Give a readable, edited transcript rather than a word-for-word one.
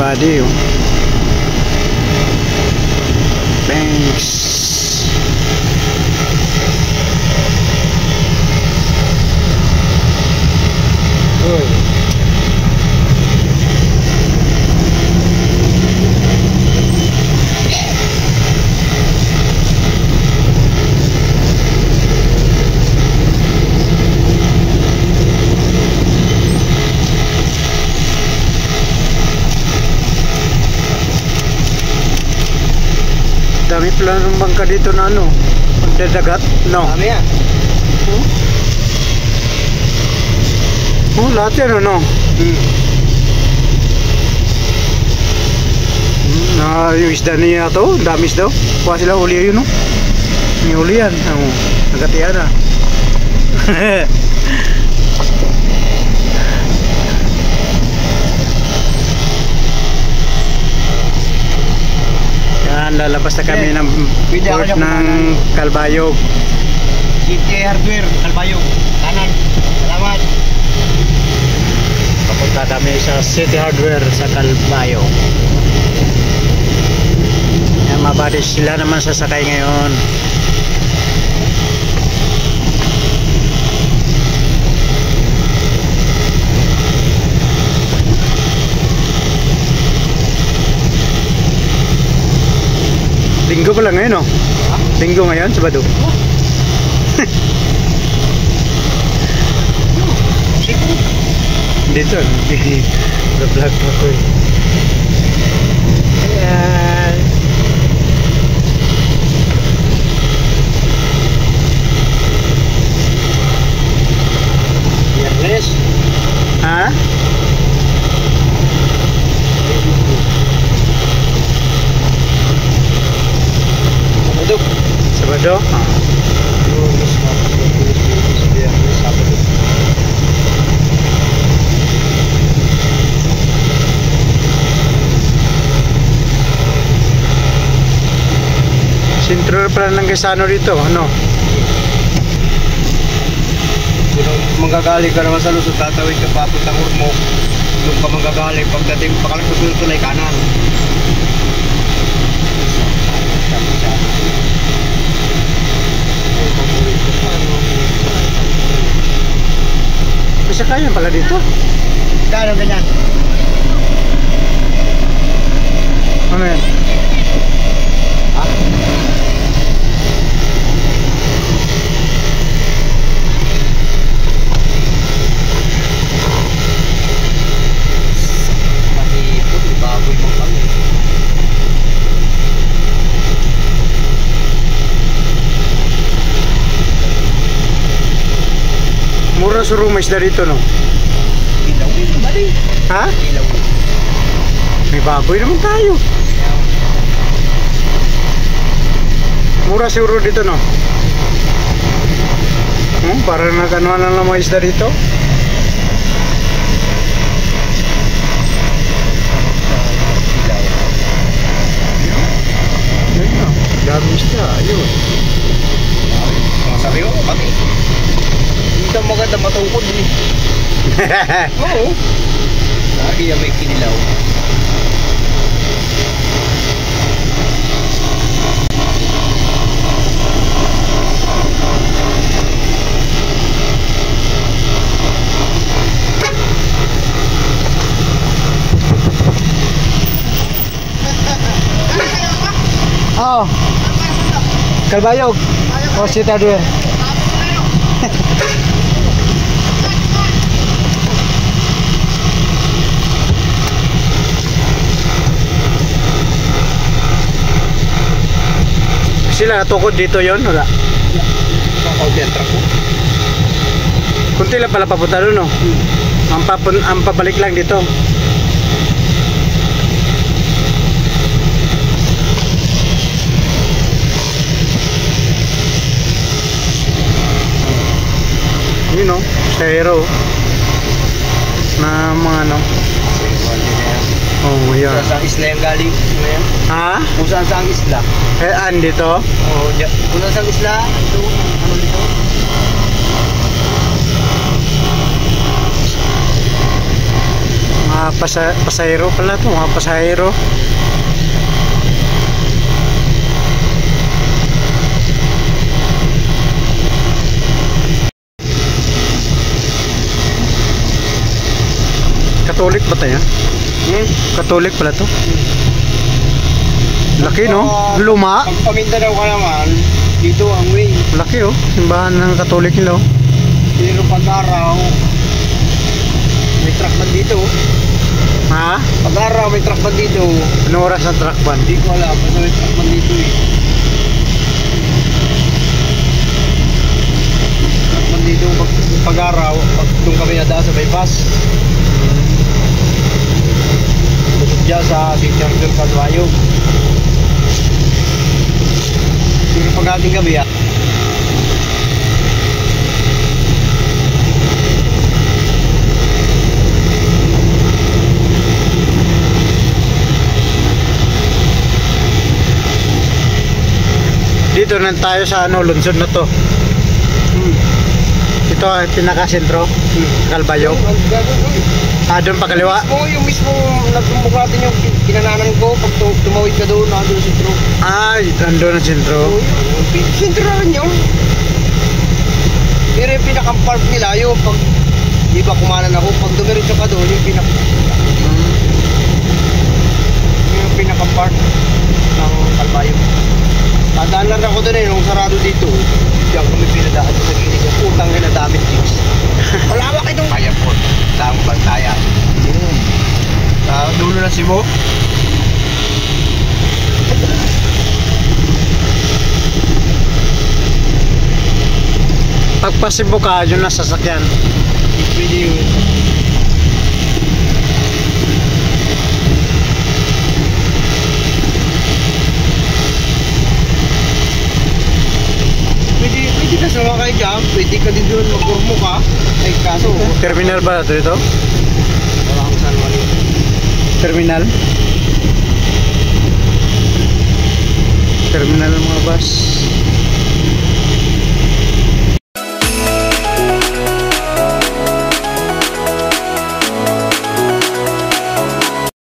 body, oh. Thanks. Dami pala ng bangka dito na ano, magdadagat, no? Dami yan. Oh, lahat yan, ano? Yung isda niya to, dami isda. Kuha sila uli yun, no? May uli yan. Nagatiyan na. Yan, lalabas na kami ng port ng Calbayog. City Hardware, Calbayog. Kanan. Salamat. Papunta kami sa City Hardware sa Calbayog. Yan, mabadis sila naman sasakay ngayon. Linggo pala ngayon, no? Linggo ngayon, Sabado. Dito, vlog pa ko eh. Ayan. Biyernes. Ha? Sabado? Lunes, Martes, Biyernes, Sabado. Sentro pala ng Quezano dito, ano? Kung magagali ka naman sa Luzon, tatawid ka papuntang Ormoc. Doon ka magagali, pagdating pakalang sa tulay kanan. Bisa kaya pala dito? Gano'n ganyan? Ano yan? Ha? Mahipon, baboy mong kami. Mura sa rumay isda dito, no? Ilaw yun, bali. Ha? Ilaw yun. May baboy naman tayo. Mura siguro dito, no? Para naganoan na lang mga isda dito. Ayun, dami isda, ayun. Sabi ko, kami. Hindi ka maganda matungkod eh. Oo. Lagi yan may kinilaw. Oh. Calbayog. Oh, City Hardware. Sila tukod dito yon, wala? Nakauti ang truck ko. Kunti lang pala papunta doon, no? Ang pabalik lang dito. Yun, no? Sa hero na mga ano. Oh, yeah. Kung saan isla yung galing? Ha? Kung saan saan isla? Dito? Oo, kung saan saan isla? Ito, ano dito? Mga pasahero pala to, mga pasahero. Katolik ba tayo? Katolik pala to. Laki no? Luma. Pag Pamindanao ka naman, dito ang way. Laki oh. Simbahan ng Katolik nila oh. Pero pag araw, may truck ban dito. Ha? Pag araw, may truck ban dito. Anong oras ang truck ban? Hindi ko alam, basta may truck ban dito eh. Truck ban dito pag araw, pag doon kami nadaan sa bypass. Bukod dyan sa St. Arthur Calvario. Pero pag ating gabi ah, dito na tayo sa ano, lungsod na to. Ito ay pinaka-sentro, Calvario. Doon pa kaliwa. Yung mismo nagtumbok natin yung kinananan ko pag tumawid ka doon, nandun sa sentro. Ay, nandun ang sentro. Sentro na rin yun. Pero yung pinaka-park nila, yung pag di ba kumanan ako, pag dumiretso ka doon, yung pinaka-park ng Calvario. Tandaan lang ako doon nung sarado dito. Diyan kami pinadaan sa gilid. Utang na daming jeeps. Malawak itong kaya po. Lang bantayan. Dulo na si Mo. Pagpasibo ka, yun na sasakyan. Pwede yun. Pwede ka sumakay dyan, pwede ka din doon magkurmo ka. Ay kaso, Terminal ba ito dito? wala kang San Juan. Terminal? Terminal ng mga bus.